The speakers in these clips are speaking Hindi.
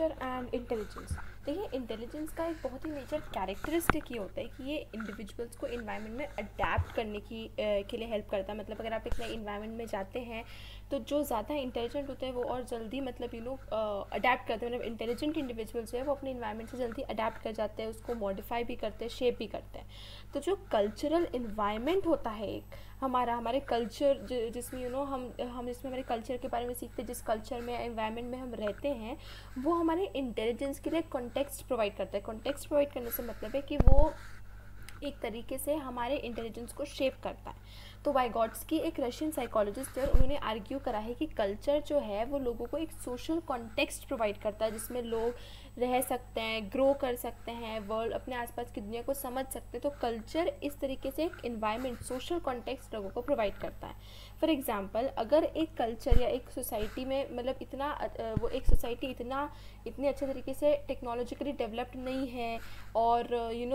And intelligence. देखिए, इंटेलिजेंस का एक बहुत ही मेजर कैरेक्टरिस्टिक ये होता है कि ये इंडिविजुअल्स को इन्वायरमेंट में अडेप्ट करने के लिए हेल्प करता है। मतलब अगर आप एक नए इन्वायरमेंट में जाते हैं तो जो ज़्यादा इंटेलिजेंट होते हैं वो और जल्दी मतलब अडेप्ट करते हैं। मतलब इंटेलिजेंट इंडिविजुअल्स जो है वो अपने इन्वायरमेंट से जल्दी अडेप्ट कर जाते हैं, उसको मॉडिफाई भी करते हैं, शेप भी करते हैं। तो जो कल्चरल इन्वायरमेंट होता है एक हमारे कल्चर जिसमें हम जिसमें हमारे कल्चर के बारे में सीखते हैं, जिस कल्चर में एनवायरनमेंट में हम रहते हैं, वो हमारे इंटेलिजेंस के लिए कॉन्टेक्स्ट प्रोवाइड करता है। कॉन्टेक्स्ट प्रोवाइड करने से मतलब है कि वो एक तरीके से हमारे इंटेलिजेंस को शेप करता है। तो वाइगॉट्स्की एक रशियन साइकोलॉजिस्ट है और उन्होंने आर्ग्यू करा है कि कल्चर जो है वो लोगों को एक सोशल कॉन्टेक्स्ट प्रोवाइड करता है जिसमें लोग रह सकते हैं, ग्रो कर सकते हैं, वर्ल्ड अपने आसपास की दुनिया को समझ सकते हैं। तो कल्चर इस तरीके से एक इन्वायरमेंट, सोशल कॉन्टेक्स्ट लोगों को प्रोवाइड करता है। फॉर एग्जांपल, अगर एक कल्चर या एक सोसाइटी में मतलब वो एक सोसाइटी इतने अच्छे तरीके से टेक्नोलॉजिकली डेवलप्ड नहीं है और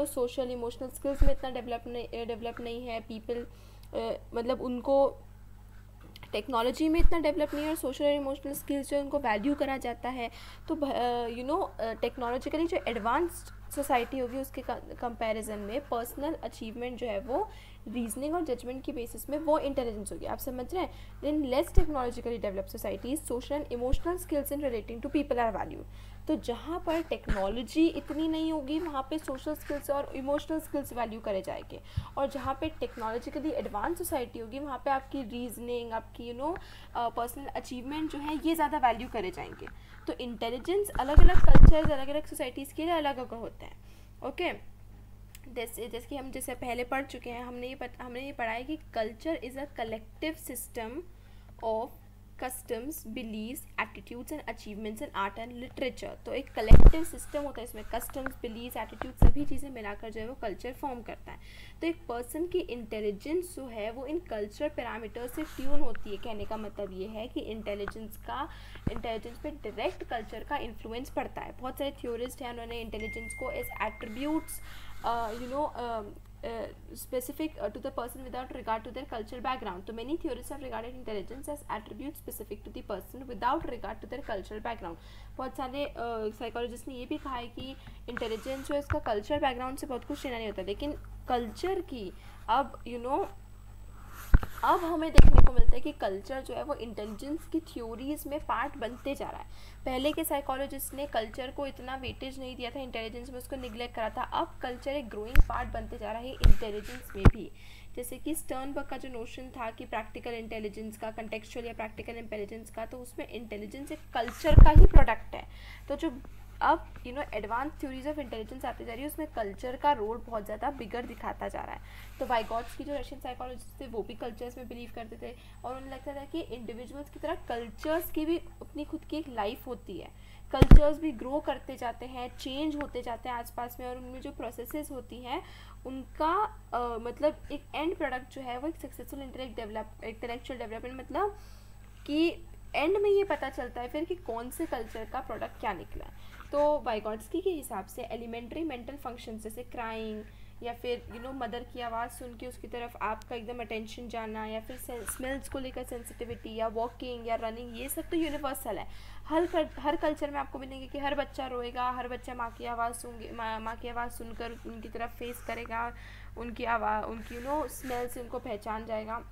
सोशल इमोशनल स्किल्स में इतना डेवलप नहीं है, पीपल मतलब उनको टेक्नोलॉजी में इतना डेवलप नहीं है और सोशल और इमोशनल स्किल्स जो उनको वैल्यू करा जाता है, तो टेक्नोलॉजिकली जो एडवांस्ड सोसाइटी होगी उसके कंपैरिजन में पर्सनल अचीवमेंट जो है वो रीजनिंग और जजमेंट की बेसिस में वो इंटेलिजेंस होगी। आप समझ रहे हैं। Then less technologically develop societies, social and emotional skills in relating to people are value. तो जहाँ पर टेक्नोलॉजी इतनी नहीं होगी वहाँ पे सोशल स्किल्स और इमोशनल स्किल्स वैल्यू करे जाएंगे, और जहाँ पे टेक्नोलॉजिकली एडवांस सोसाइटी होगी वहाँ पे आपकी रीजनिंग, आपकी पर्सनल अचीवमेंट जो है ये ज़्यादा वैल्यू करे जाएंगे। तो इंटेलिजेंस अलग अलग कल्चर्स, अलग अलग सोसाइटीज़ के लिए अलग अलग होते हैं। ओके, जैसे कि हम जैसे पहले पढ़ चुके हैं, हमने ये पढ़ा है कि culture is a collective system of customs, beliefs, attitudes and achievements in art and literature. तो एक कलेक्टिव सिस्टम होता है, इसमें कस्टम्स, बिलीव्स, एटीट्यूड सभी चीज़ें मिलाकर जो है वो कल्चर फॉर्म करता है। तो एक पर्सन की इंटेलिजेंस जो है वो इन कल्चरल पैरामीटर्स से ट्यून होती है। कहने का मतलब ये है कि इंटेलिजेंस पे डायरेक्ट कल्चर का इन्फ्लुएंस पड़ता है। बहुत सारे थ्योरिस्ट हैं, उन्होंने इंटेलिजेंस को as attributes specific to the person without regard to their cultural background. So many theorists have regarded intelligence as attributes specific to the person without regard to their cultural background. बहुत सारे साइकोलॉजिस्ट ने ये भी कहा है कि इंटेलिजेंस जो है इसका कल्चरल बैकग्राउंड से बहुत कुछ लेना नहीं होता, लेकिन कल्चर की अब हमें देखने को मिलता है कि कल्चर जो है वो इंटेलिजेंस की थ्योरीज में पार्ट बनते जा रहा है। पहले के साइकोलॉजिस्ट ने कल्चर को इतना वेटेज नहीं दिया था, इंटेलिजेंस में उसको निगलेक्ट करा था। अब कल्चर एक ग्रोइंग पार्ट बनते जा रहा है इंटेलिजेंस में भी। जैसे कि स्टर्नबर्ग का जो नोशन था कि प्रैक्टिकल इंटेलिजेंस का, कंटेक्चुअल या प्रैक्टिकल इंटेलिजेंस का, तो उसमें इंटेलिजेंस एक कल्चर का ही प्रोडक्ट है। तो जो अब एडवांस थ्योरीज ऑफ इंटेलिजेंस आती जा रही है उसमें कल्चर का रोल बहुत ज़्यादा बिगड़ दिखाता जा रहा है। तो वाइगॉट्स्की जो रशियन साइकोलॉजिस्ट थे वो भी कल्चर्स में बिलीव करते थे और उन्हें लगता था कि इंडिविजुअल्स की तरह कल्चर्स की भी अपनी खुद की एक लाइफ होती है। कल्चर्स भी ग्रो करते जाते हैं, चेंज होते जाते हैं आसपास में, और उनमें जो प्रोसेसेस होती हैं उनका मतलब एक एंड प्रोडक्ट जो है वो एक सक्सेसफुल इंटेलेक्चुअल डेवलपमेंट, मतलब कि एंड में ये पता चलता है फिर कि कौन से कल्चर का प्रोडक्ट क्या निकला है। तो वाइगॉट्स्की के हिसाब से एलिमेंट्री मेंटल फंक्शन जैसे क्राइंग या फिर मदर की आवाज़ सुन के उसकी तरफ आपका एकदम अटेंशन जाना, या फिर स्मेल्स को लेकर सेंसिटिविटी, या वॉकिंग या रनिंग, ये सब तो यूनिवर्सल है। हर कल्चर में आपको मिलेंगे कि हर बच्चा रोएगा, हर बच्चा माँ की आवाज़ सुनकर उनकी तरफ फेस करेगा, उनकी आवाज़, उनकी स्मेल से उनको पहचान जाएगा।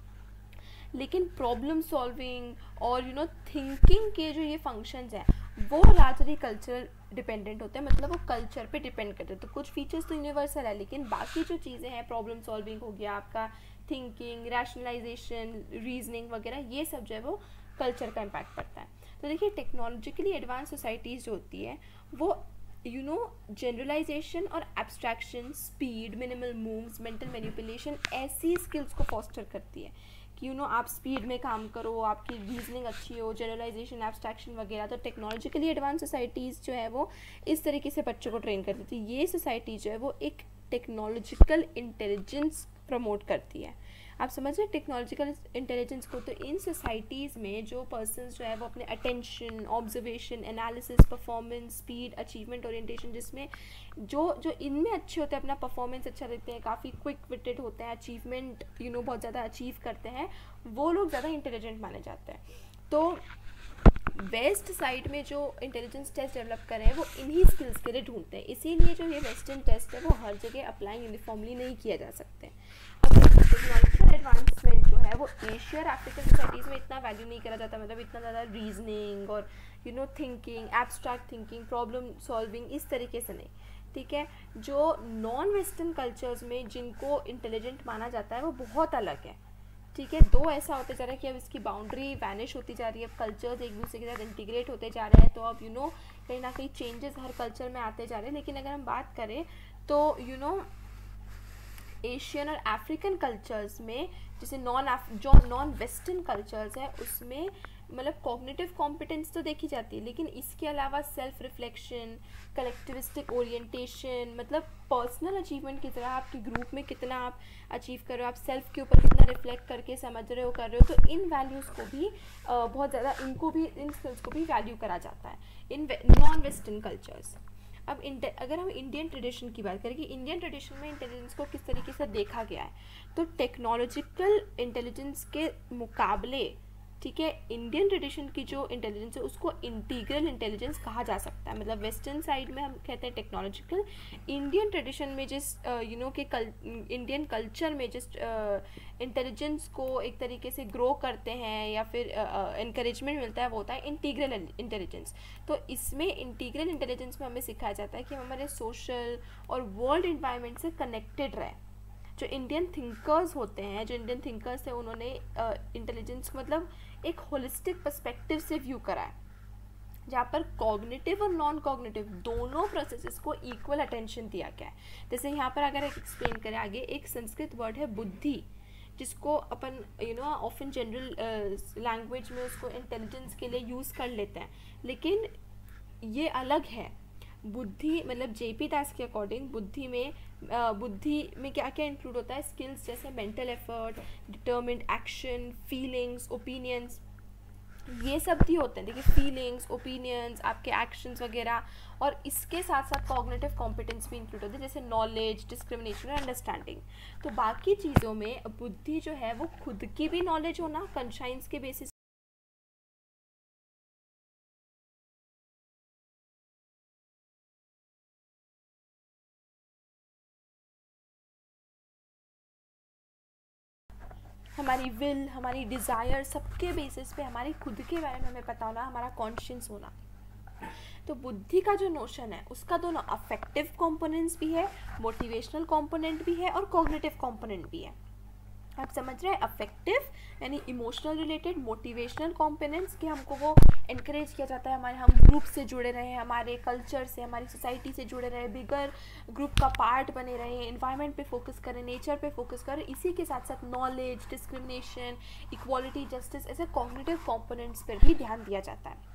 लेकिन प्रॉब्लम सॉल्विंग और थिंकिंग के जो ये फंक्शंस हैं वो लार्जली कल्चर डिपेंडेंट होते हैं, मतलब वो कल्चर पे डिपेंड करते हैं। तो कुछ फीचर्स तो यूनिवर्सल है, लेकिन बाकी जो चीज़ें हैं, प्रॉब्लम सॉल्विंग हो गया आपका, थिंकिंग, रैशनलाइजेशन, रीजनिंग वगैरह, ये सब जो है वो कल्चर का इम्पैक्ट पड़ता है। तो देखिए, टेक्नोलॉजिकली एडवांस सोसाइटीज़ जो होती है वो जनरलाइजेशन और abstraction, speed, minimal moves, mental manipulation, ऐसी स्किल्स को फॉस्टर करती है कि आप स्पीड में काम करो, आपकी रीजनिंग अच्छी हो, जनरलाइजेशन, एब्स्ट्रैक्शन वगैरह। तो टेक्नोलॉजिकली एडवांस सोसाइटीज़ जो है वो इस तरीके से बच्चों को ट्रेन करती थी। ये सोसाइटी जो है वो एक टेक्नोलॉजिकल इंटेलिजेंस प्रमोट करती है। आप समझ रहे हैं टेक्नोलॉजिकल इंटेलिजेंस को। तो इन सोसाइटीज़ में जो पर्सन्स जो है वो अपने attention, observation, analysis, performance, speed, achievement, orientation, जिसमें जो इनमें अच्छे होते हैं, अपना परफॉर्मेंस अच्छा देते हैं, काफ़ी क्विक विटेड होते हैं, अचीवमेंट बहुत ज़्यादा अचीव करते हैं, वो लोग ज़्यादा इंटेलिजेंट माने जाते हैं। तो वेस्ट साइड में जो इंटेलिजेंस टेस्ट डेवलप कर रहे हैं वो इन्हीं स्किल्स के लिए ढूंढते हैं, इसीलिए जो ये वेस्टर्न टेस्ट है वो हर जगह अप्लाई यूनिफॉर्मली नहीं किया जा सकते। अब टेक्नोलॉजिकल एडवांसमेंट जो है वो एशिया और अफ्रीकन सोसाइटीज़ में इतना वैल्यू नहीं करा जाता, मतलब इतना ज़्यादा रीजनिंग और thinking, abstract thinking, problem solving इस तरीके से नहीं, ठीक है। जो नॉन वेस्टर्न कल्चर्स में जिनको इंटेलिजेंट माना जाता है वो बहुत अलग है, ठीक है। दो ऐसा होते जा रहा है कि अब इसकी बाउंड्री वैनिश होती जा रही है, अब कल्चर्स एक दूसरे के साथ इंटीग्रेट होते जा रहे हैं, तो अब कहीं ना कहीं चेंजेस हर कल्चर में आते जा रहे हैं। लेकिन अगर हम बात करें तो एशियन और अफ्रीकन कल्चर्स में, जैसे नॉन वेस्टर्न कल्चर्स है उसमें मतलब कॉग्निटिव कॉम्पिटेंस तो देखी जाती है, लेकिन इसके अलावा सेल्फ रिफ्लेक्शन, कलेक्टिविस्टिक ओरिएंटेशन, मतलब पर्सनल अचीवमेंट की तरह आपके ग्रुप में कितना आप अचीव कर रहे हो, आप सेल्फ के ऊपर कितना रिफ्लेक्ट करके समझ रहे हो, कर रहे हो, तो इन वैल्यूज़ को भी बहुत ज़्यादा इन स्किल्स को भी वैल्यू करा जाता है इन नॉन वेस्टर्न कल्चर्स। अब अगर हम इंडियन ट्रेडिशन की बात करें कि इंडियन ट्रेडिशन में इंटेलिजेंस को किस तरीके से देखा गया है, तो टेक्नोलॉजिकल इंटेलिजेंस के मुकाबले, ठीक है, इंडियन ट्रेडिशन की जो इंटेलिजेंस है उसको इंटीग्रल इंटेलिजेंस कहा जा सकता है। मतलब वेस्टर्न साइड में हम कहते हैं टेक्नोलॉजिकल, इंडियन ट्रेडिशन में जिस इंडियन कल्चर में जिस इंटेलिजेंस को एक तरीके से ग्रो करते हैं या फिर इनकरेजमेंट मिलता है वो होता है इंटीग्रल इंटेलिजेंस। तो इसमें इंटीग्रल इंटेलिजेंस में हमें सिखाया जाता है कि हम हमारे सोशल और वर्ल्ड इन्वायरमेंट से कनेक्टेड रहें। जो इंडियन थिंकर्स होते हैं, जो इंडियन थिंकर्स हैं, उन्होंने इंटेलिजेंस को मतलब एक होलिस्टिक पर्सपेक्टिव से व्यू करा है, जहाँ पर कॉग्निटिव और नॉन कॉग्निटिव दोनों प्रोसेसेस को इक्वल अटेंशन दिया गया है। जैसे यहाँ पर अगर एक्सप्लेन करें आगे, एक संस्कृत वर्ड है बुद्धि, जिसको अपन ऑफन जनरल लैंग्वेज में उसको इंटेलिजेंस के लिए यूज़ कर लेते हैं, लेकिन ये अलग है। बुद्धि मतलब जेपी दास के अकॉर्डिंग बुद्धि में क्या क्या इंक्लूड होता है, स्किल्स जैसे mental effort, determined action, feelings, opinions, ये सब भी होते हैं। देखिए फीलिंग्स, ओपिनियंस, आपके एक्शंस वगैरह, और इसके साथ साथ कॉग्निटिव कॉम्पिटेंस भी इंक्लूड होते हैं, जैसे नॉलेज, डिस्क्रिमिनेशन और अंडरस्टैंडिंग। तो बाकी चीज़ों में बुद्धि जो है वो खुद की भी नॉलेज होना, कंसाइंस के बेसिस हमारी विल, हमारी डिज़ायर, सबके बेसिस पे हमारी खुद के बारे में हमें पता होना, हमारा कॉन्शियस होना। तो बुद्धि का जो नोशन है उसका दोनों अफेक्टिव कंपोनेंट्स भी है, मोटिवेशनल कंपोनेंट भी है और कॉग्निटिव कंपोनेंट भी है। आप समझ रहे हैं, अफेक्टिव यानी इमोशनल रिलेटेड, मोटिवेशनल कंपोनेंट्स कि हमको वो इनकरेज किया जाता है, हम ग्रुप से जुड़े रहें, हमारे कल्चर से, हमारी सोसाइटी से जुड़े रहे, बिगर ग्रुप का पार्ट बने रहें, इन्वायरमेंट पे फोकस करें, नेचर पे फोकस करें। इसी के साथ साथ नॉलेज, डिस्क्रिमिनेशन, इक्वालिटी, जस्टिस, ऐसे कॉग्निटिव कंपोनेंट्स पर भी ध्यान दिया जाता है।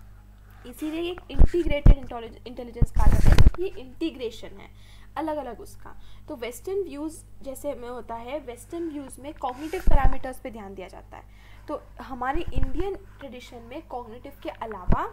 इसीलिए एक इंटीग्रेटेड इंटेलिजेंस कहा जाता है, क्योंकि ये इंटीग्रेशन है अलग अलग उसका। तो वेस्टर्न व्यूज़ जैसे में होता है, वेस्टर्न व्यूज़ में कॉग्निटिव पैरामीटर्स पे ध्यान दिया जाता है। तो हमारे इंडियन ट्रेडिशन में कॉग्निटिव के अलावा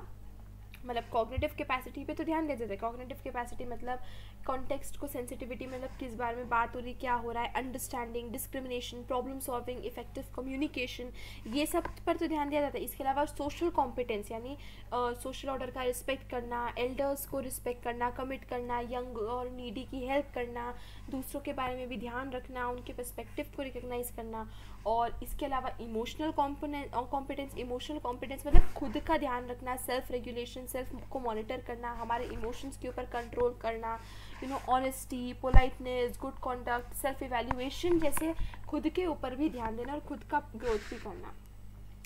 मतलब कॉग्निटिव कैपेसिटी पे तो ध्यान दिया जाता है। कॉग्निटिव कैपेसिटी मतलब कॉन्टेक्स्ट को, सेंसिटिविटी मतलब किस बारे में बात हो रही, क्या हो रहा है, understanding, discrimination, problem solving, effective communication, ये सब पर तो ध्यान दिया जाता है। इसके अलावा सोशल कॉम्पिटेंस यानी सोशल ऑर्डर का रिस्पेक्ट करना, एल्डर्स को रिस्पेक्ट करना, कमिट करना, यंग और नीडी की हेल्प करना, दूसरों के बारे में भी ध्यान रखना, उनके पर्सपेक्टिव को रिकग्नाइज करना। और इसके अलावा इमोशनल कॉम्पिटेंस, इमोशनल कॉम्पिटेंस मतलब खुद का ध्यान रखना, सेल्फ रेगुलेशन, सेल्फ को मॉनिटर करना, हमारे इमोशंस के ऊपर कंट्रोल करना, honesty, politeness, good conduct, self evaluation जैसे खुद के ऊपर भी ध्यान देना और खुद का ग्रोथ भी करना।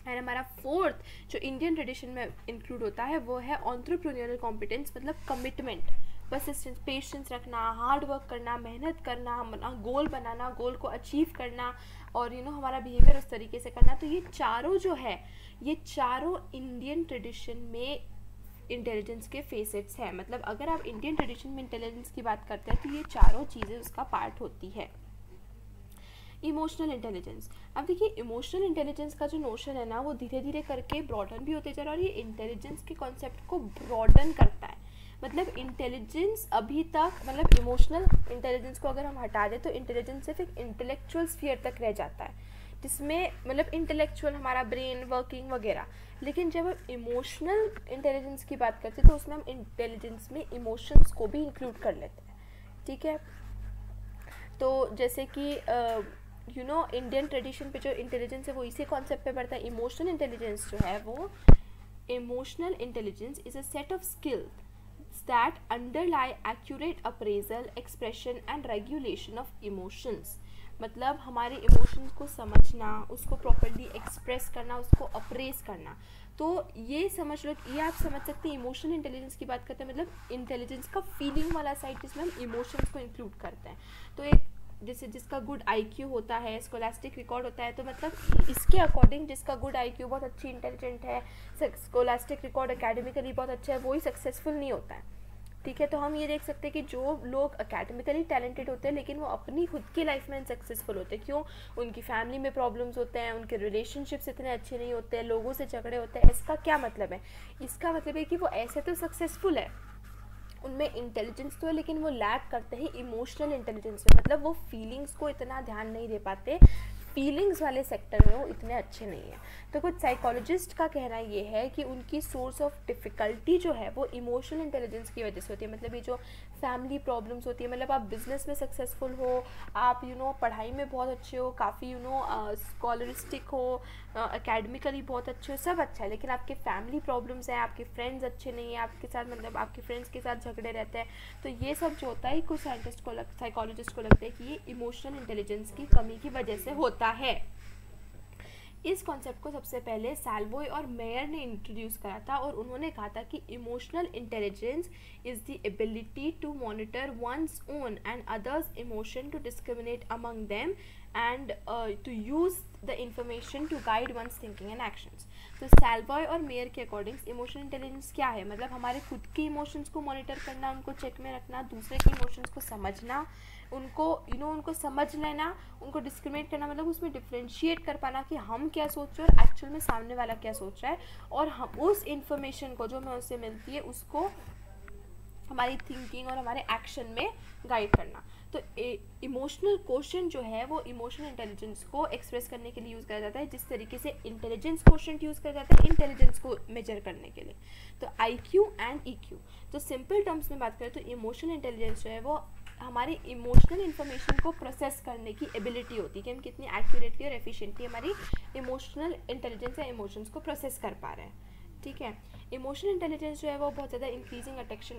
एंड हमारा फोर्थ जो इंडियन ट्रेडिशन में इंक्लूड होता है वो है एंटरप्रेन्योरियल कॉम्पिटेंस, मतलब कमिटमेंट, परसिस्टेंस, पेशेंस रखना, हार्ड वर्क करना, मेहनत करना, अपना गोल बनाना, गोल को अचीव करना और हमारा बिहेवियर उस तरीके से करना। तो ये चारों जो है, ये चारों इंडियन ट्रेडिशन में इंटेलिजेंस के फेसेट्स हैं। मतलब अगर आप इंडियन ट्रेडिशन में इंटेलिजेंस की बात करते हैं तो ये चारों चीज़ें उसका पार्ट होती है। इमोशनल इंटेलिजेंस, अब देखिए इमोशनल इंटेलिजेंस का जो नोशन है ना वो धीरे धीरे करके ब्रॉडन भी होते जा रहा है और ये इंटेलिजेंस के कॉन्सेप्ट को ब्रॉडन करता है। मतलब इंटेलिजेंस अभी तक, मतलब इमोशनल इंटेलिजेंस को अगर हम हटा दें तो इंटेलिजेंस सिर्फ एक इंटेलेक्चुअल स्फीयर तक रह जाता है, जिसमें मतलब इंटेलेक्चुअल हमारा ब्रेन वर्किंग वगैरह। लेकिन जब हम इमोशनल इंटेलिजेंस की बात करते हैं तो उसमें हम इंटेलिजेंस में इमोशंस को भी इंक्लूड कर लेते हैं, ठीक है। तो जैसे कि इंडियन ट्रेडिशन पे जो इंटेलिजेंस है वो इसी कॉन्सेप्ट पे बढ़ता है। इमोशनल इंटेलिजेंस जो है वो, emotional intelligence is a set of skills that underlie accurate appraisal, expression and regulation of emotions। मतलब हमारे इमोशंस को समझना, उसको प्रॉपर्ली एक्सप्रेस करना, उसको अप्रेस करना। तो ये समझ लो, ये आप समझ सकते हैं इमोशनल इंटेलिजेंस की बात करते हैं मतलब इंटेलिजेंस का फीलिंग वाला साइड जिसमें हम इमोशंस को इंक्लूड करते हैं। तो एक जैसे जिसका गुड आईक्यू होता है, स्कोलास्टिक रिकॉर्ड होता है, तो मतलब इसके अकॉर्डिंग जिसका गुड आईक्यू बहुत अच्छी इंटेलिजेंट है, स्कोलास्टिक रिकॉर्ड एकेडमिकली बहुत अच्छा है, वो ही सक्सेसफुल नहीं होता है, ठीक है। तो हम ये देख सकते हैं कि जो लोग अकेडमिकली टैलेंटेड होते हैं लेकिन वो अपनी खुद की लाइफ में सक्सेसफुल होते हैं, क्यों? उनकी फैमिली में प्रॉब्लम्स होते हैं, उनके रिलेशनशिप्स इतने अच्छे नहीं होते हैं, लोगों से झगड़े होते हैं। इसका क्या मतलब है? इसका मतलब है कि वो ऐसे तो सक्सेसफुल है, उनमें इंटेलिजेंस तो है लेकिन वो लैक करते हैं इमोशनल इंटेलिजेंस में, मतलब वो फीलिंग्स को इतना ध्यान नहीं दे पाते, फीलिंग्स वाले सेक्टर में वो इतने अच्छे नहीं हैं। तो कुछ साइकोलॉजिस्ट का कहना ये है कि उनकी सोर्स ऑफ डिफ़िकल्टी जो है वो इमोशनल इंटेलिजेंस की वजह से होती है। मतलब ये जो फैमिली प्रॉब्लम्स होती है, मतलब आप बिजनेस में सक्सेसफुल हो, आप पढ़ाई में बहुत अच्छे हो, काफ़ी स्कॉलरिस्टिक हो, एकेडमिकली बहुत अच्छे हो, सब अच्छा है, लेकिन आपके फैमिली प्रॉब्लम्स हैं, आपके फ्रेंड्स अच्छे नहीं हैं, आपके साथ मतलब आपके फ्रेंड्स के साथ झगड़े रहते हैं, तो ये सब जो होता है कुछ साइकोलॉजिस्ट को लगता है कि ये इमोशनल इंटेलिजेंस की कमी की वजह से होता है। इस कॉन्सेप्ट को सबसे पहले सैल्वॉय और मेयर ने इंट्रोड्यूस करा था और उन्होंने कहा था कि emotional intelligence is the ability to monitor one's own and others emotion, to discriminate among them and to use the information to guide one's thinking and actions. तो सैल्वॉय और मेयर के अकॉर्डिंग इमोशनल इंटेलिजेंस क्या है? मतलब हमारे खुद के इमोशंस को मॉनिटर करना, उनको चेक में रखना, दूसरे के इमोशंस को समझना, उनको उनको समझ लेना, उनको डिस्क्रिमिनेट करना, मतलब उसमें डिफ्रेंशिएट कर पाना कि हम क्या सोच रहे हैं और एक्चुअल में सामने वाला क्या सोच रहा है, और हम उस इन्फॉर्मेशन को जो हमें उससे मिलती है उसको हमारी थिंकिंग और हमारे एक्शन में गाइड करना। तो इमोशनल क्वोशंट जो है वो इमोशनल इंटेलिजेंस को एक्सप्रेस करने के लिए यूज़ करा जाता है, जिस तरीके से इंटेलिजेंस क्वोशंट यूज़ करा जाता है इंटेलिजेंस को मेजर करने के लिए। तो IQ एंड EQ, तो सिंपल टर्म्स में बात करें तो इमोशनल इंटेलिजेंस जो है वो हमारी इमोशनल इन्फॉर्मेशन को प्रोसेस करने की एबिलिटी होती है कि हम कितनी एक्यूरेटली और एफिशिएंटली हमारी इमोशनल इंटेलिजेंस या इमोशंस को प्रोसेस कर पा रहे हैं, ठीक है। इमोशनल इंटेलिजेंस जो है वो बहुत ज़्यादा इंक्रीजिंग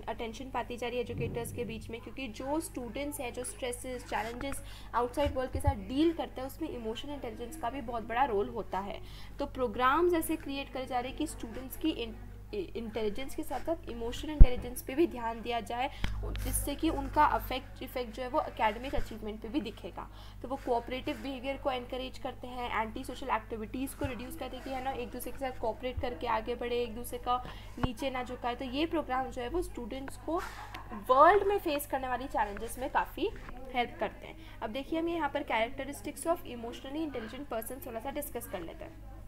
अटेंशन पाती जा रही है एजुकेटर्स के बीच में, क्योंकि जो स्टूडेंट्स हैं जो स्ट्रेसेस चैलेंजेस आउटसाइड वर्ल्ड के साथ डील करते हैं उसमें इमोशनल इंटेलिजेंस का भी बहुत बड़ा रोल होता है। तो प्रोग्राम्स ऐसे क्रिएट करे जा रहे हैं कि स्टूडेंट्स की इंटेलिजेंस के साथ साथ इमोशनल इंटेलिजेंस पे भी ध्यान दिया जाए, जिससे कि उनका इफेक्ट जो है वो एकेडमिक अचीवमेंट पे भी दिखेगा। तो वो कोऑपरेटिव बिहेवियर को एनकरेज करते हैं, एंटी सोशल एक्टिविटीज़ को रिड्यूस करते हैं कि है ना एक दूसरे के साथ कोऑपरेट करके आगे बढ़े, एक दूसरे का नीचे ना झुकाए। तो ये प्रोग्राम जो है वो स्टूडेंट्स को वर्ल्ड में फेस करने वाली चैलेंजेस में काफ़ी हेल्प करते हैं। अब देखिए हम यहाँ पर characteristics of emotionally intelligent person थोड़ा सा डिस्कस कर लेते हैं।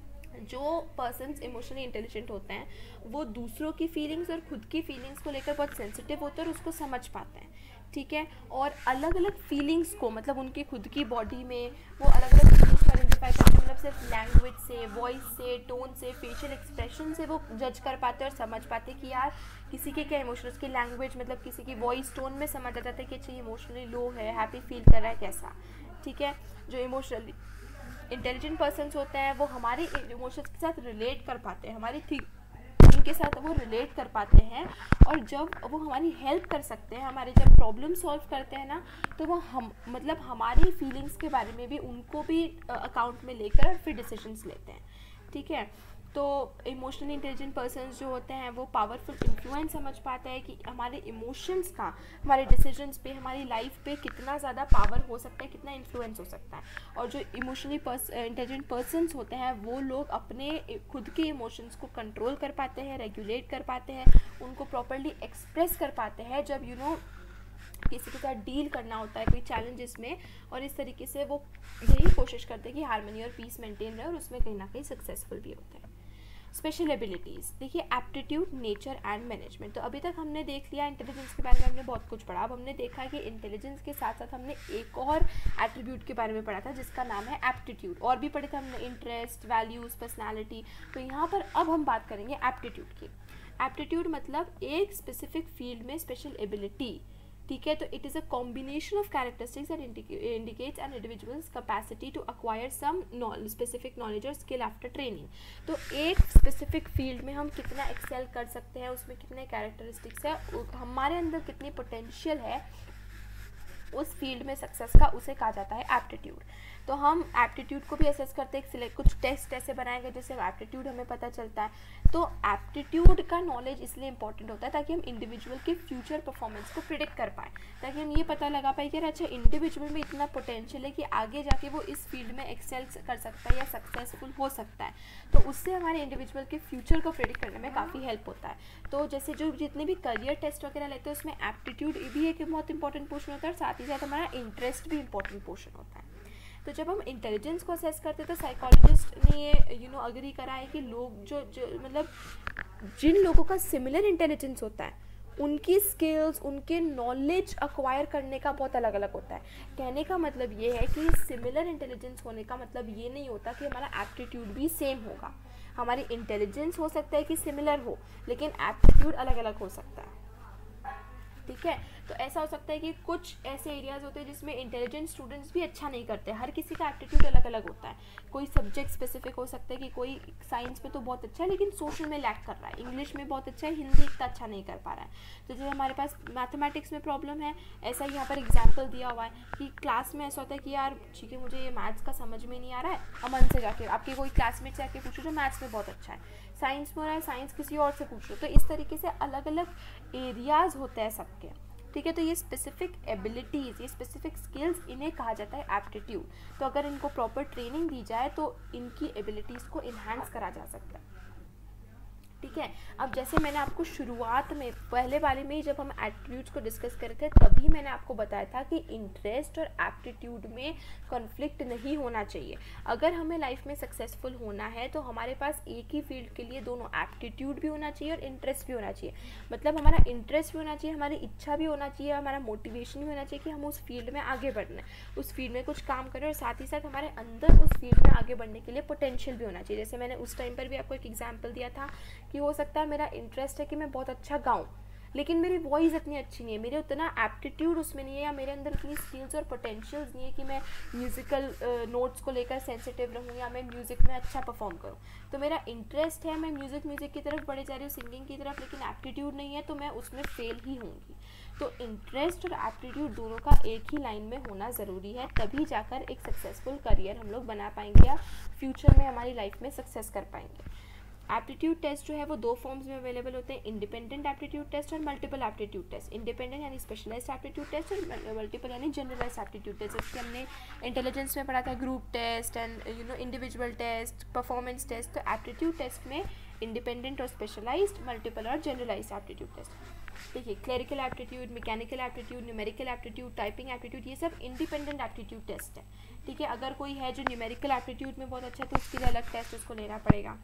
जो पर्सन्स इमोशनली इंटेलिजेंट होते हैं वो दूसरों की फीलिंग्स और खुद की फीलिंग्स को लेकर बहुत सेंसिटिव होते हैं और उसको समझ पाते हैं, ठीक है। और अलग अलग फीलिंग्स को मतलब उनकी खुद की बॉडी में वो अलग अलग फीलिंग्स को आइडेंटिफाई करते हैं, मतलब सिर्फ लैंग्वेज से, वॉइस से, टोन से, फेशियल एक्सप्रेशन से वो जज कर पाते हैं और समझ पाते हैं कि यार किसी के क्या इमोशन, उसकी लैंग्वेज मतलब किसी की वॉइस टोन में समझ आ जाता है कि अच्छा इमोशनली लो है, हैप्पी फील कर रहा है, कैसा, ठीक है। जो इमोशनली इंटेलिजेंट पर्सन्स होते हैं वो हमारे इमोशंस के साथ रिलेट कर पाते हैं, हमारी थिंकिंग के साथ वो रिलेट कर पाते हैं, और जब वो हमारी हेल्प कर सकते हैं, हमारे जब प्रॉब्लम सॉल्व करते हैं ना, तो वो हम मतलब हमारी फीलिंग्स के बारे में भी उनको भी अकाउंट में लेकर फिर डिसीजंस लेते हैं, ठीक है। तो इमोशनली इंटेलिजेंट पर्सन्स जो होते हैं वो पावरफुल इन्फ्लुएंस समझ पाते हैं कि हमारे इमोशंस का हमारे डिसीजंस पे, हमारी लाइफ पे कितना ज़्यादा पावर हो सकता है, कितना इन्फ्लुएंस हो सकता है। और जो इमोशनली इंटेलिजेंट पर्सन्स होते हैं वो लोग अपने खुद के इमोशंस को कंट्रोल कर पाते हैं, रेगुलेट कर पाते हैं, उनको प्रॉपरली एक्सप्रेस कर पाते हैं जब किसी के साथ डील करना होता है कोई चैलेंजेस में, और इस तरीके से वो यही कोशिश करते हैं कि हार्मनी और पीस मेंटेन रहे और उसमें कहीं ना कहीं सक्सेसफुल भी होते हैं। स्पेशल एबिलिटीज़, देखिए एप्टीट्यूड, नेचर एंड मैनेजमेंट। तो अभी तक हमने देख लिया इंटेलिजेंस के बारे में, हमने बहुत कुछ पढ़ा। अब हमने देखा कि इंटेलिजेंस के साथ साथ हमने एक और एट्रीब्यूट के बारे में पढ़ा था जिसका नाम है एप्टीट्यूड, और भी पढ़े थे हमने इंटरेस्ट, वैल्यूज़, पर्सनैलिटी। तो यहाँ पर अब हम बात करेंगे एप्टीट्यूड की। एप्टीट्यूड मतलब एक स्पेसिफिक फील्ड में स्पेशल एबिलिटी, ठीक है। तो it is a combination of characteristics that indicates an individual's capacity to acquire some specific knowledge और स्किल आफ्टर ट्रेनिंग। तो एक स्पेसिफिक फील्ड में हम कितना एक्सेल कर सकते हैं, उसमें कितने कैरेक्टरिस्टिक्स है, हमारे अंदर कितनी पोटेंशियल है उस फील्ड में सक्सेस का, उसे कहा जाता है एप्टीट्यूड। तो हम एप्टीट्यूड को भी असेस करते हैं, सिलेक्ट कुछ टेस्ट ऐसे बनाए गए जिससे एप्टीट्यूड हमें पता चलता है। तो एप्टीट्यूड का नॉलेज इसलिए इंपॉर्टेंट होता है ताकि हम इंडिविजुअल के फ्यूचर परफॉर्मेंस को प्रिडिक्ट कर पाएँ, ताकि हम ये पता लगा पाए कि यार अच्छा इंडिविजुअल में इतना पोटेंशियल है कि आगे जाके वो इस फील्ड में एक्सेल कर सकता है या सक्सेसफुल हो सकता है। तो उससे हमारे इंडिविजुअल के फ्यूचर को प्रिडिक्ट करने में काफ़ी हेल्प होता है। तो जैसे जो जितने भी करियर टेस्ट वगैरह लेते हैं उसमें एप्टीट्यूड भी एक बहुत इंपॉर्टेंट पोर्शन होता है, और साथ ही साथ हमारा इंटरेस्ट भी इंपॉर्टेंट पोर्शन होता है। तो जब हम इंटेलिजेंस को असेस करते हैं तो साइकोलॉजिस्ट ने ये अग्री करा है कि लोग जो मतलब जिन लोगों का सिमिलर इंटेलिजेंस होता है उनकी स्किल्स, उनके नॉलेज अक्वायर करने का बहुत अलग अलग होता है। कहने का मतलब ये है कि सिमिलर इंटेलिजेंस होने का मतलब ये नहीं होता कि हमारा एप्टीट्यूड भी सेम होगा। हमारी इंटेलिजेंस हो सकता है कि सिमिलर हो, लेकिन एप्टीट्यूड अलग अलग हो सकता है, ठीक है। तो ऐसा हो सकता है कि कुछ ऐसे एरियाज होते हैं जिसमें इंटेलिजेंट स्टूडेंट्स भी अच्छा नहीं करते। हर किसी का एप्टीट्यूड अलग अलग होता है। कोई सब्जेक्ट स्पेसिफिक हो सकता है कि कोई साइंस में तो बहुत अच्छा है लेकिन सोशल में लैक कर रहा है, इंग्लिश में बहुत अच्छा है, हिंदी इतना अच्छा नहीं कर पा रहा है। तो जैसे हमारे पास मैथमेटिक्स में प्रॉब्लम है, ऐसा यहाँ पर एग्जाम्पल दिया हुआ है कि क्लास में ऐसा होता है कि यार ठीक है मुझे ये मैथ्स का समझ में नहीं आ रहा है, अमन से जाके, आपके कोई क्लासमेट से जाके पूछो जो मैथ्स में बहुत अच्छा है, साइंस में हो रहा है साइंस किसी और से पूछ लो। तो इस तरीके से अलग अलग एरियाज होते हैं सबके, ठीक है। तो ये स्पेसिफिक एबिलिटीज़, ये स्पेसिफिक स्किल्स, इन्हें कहा जाता है एप्टीट्यूड। तो अगर इनको प्रॉपर ट्रेनिंग दी जाए तो इनकी एबिलिटीज़ को इन्हांस करा जा सकता है, ठीक है। अब जैसे मैंने आपको शुरुआत में पहले वाले में ही जब हम एट्रीब्यूट्स को डिस्कस कर रहे थे तभी मैंने आपको बताया था कि इंटरेस्ट और एप्टीट्यूड में कॉन्फ्लिक्ट नहीं होना चाहिए। अगर हमें लाइफ में सक्सेसफुल होना है तो हमारे पास एक ही फील्ड के लिए दोनों एप्टीट्यूड भी होना चाहिए और इंटरेस्ट भी होना चाहिए। मतलब हमारा इंटरेस्ट भी होना चाहिए, हमारी इच्छा भी होना चाहिए, हमारा मोटिवेशन भी होना चाहिए कि हम उस फील्ड में आगे बढ़ना है, उस फील्ड में कुछ काम करें, और साथ ही साथ हमारे अंदर उस फील्ड में आगे बढ़ने के लिए पोटेंशियल भी होना चाहिए। जैसे मैंने उस टाइम पर भी आपको एक एग्जाम्पल दिया था कि हो सकता है मेरा इंटरेस्ट है कि मैं बहुत अच्छा गाऊं, लेकिन मेरी वॉइस इतनी अच्छी नहीं है, मेरे उतना एप्टीट्यूड उसमें नहीं है, या मेरे अंदर उतनी स्किल्स और पोटेंशियल्स नहीं है कि मैं म्यूज़िकल नोट्स को लेकर सेंसिटिव रहूँ या मैं म्यूज़िक में अच्छा परफॉर्म करूँ। तो मेरा इंटरेस्ट है, मैं म्यूज़िक की तरफ बढ़े जा रही हूँ, सिंगिंग की तरफ, लेकिन एप्टीट्यूड नहीं है तो मैं उसमें फेल ही होंगी। तो इंटरेस्ट और एप्टीट्यूड दोनों का एक ही लाइन में होना ज़रूरी है, तभी जाकर एक सक्सेसफुल करियर हम लोग बना पाएंगे या फ्यूचर में हमारी लाइफ में सक्सेस कर पाएंगे। एप्टीट्यूड टेस्ट जो है वो दो फॉर्म्स में अवेलेबल होते हैं, इंडिपेंडेंट एप्टीट्यूड टेस्ट और मल्टीपल एप्टीट्यूड टेस्ट। इंडिपेंडेंट यानी स्पेशलाइज्ड एप्टीट्यूड टेस्ट और मल्टीपल यानी जनरलाइज्ड एप्टीट्यूड टेस्ट। जैसे हमने इंटेलिजेंस में पढ़ा था group test and individual test, performance test. तो एप्टीट्यूड टेस्ट में इंडिपेंडेंट और स्पेशलाइज्ड, मल्टीपल और जनरलाइज्ड एप्टीट्यूड टेस्ट। देखिए clerical aptitude, mechanical aptitude, numerical aptitude, typing aptitude, ये सब इंडिपेंडेंट एप्टीट्यूड टेस्ट है, ठीक है। अगर कोई है जो न्यूमेरिकल एप्टीट्यूड में बहुत अच्छा है तो उसके लिए अलग टेस्ट उसको लेना पड़ेगा।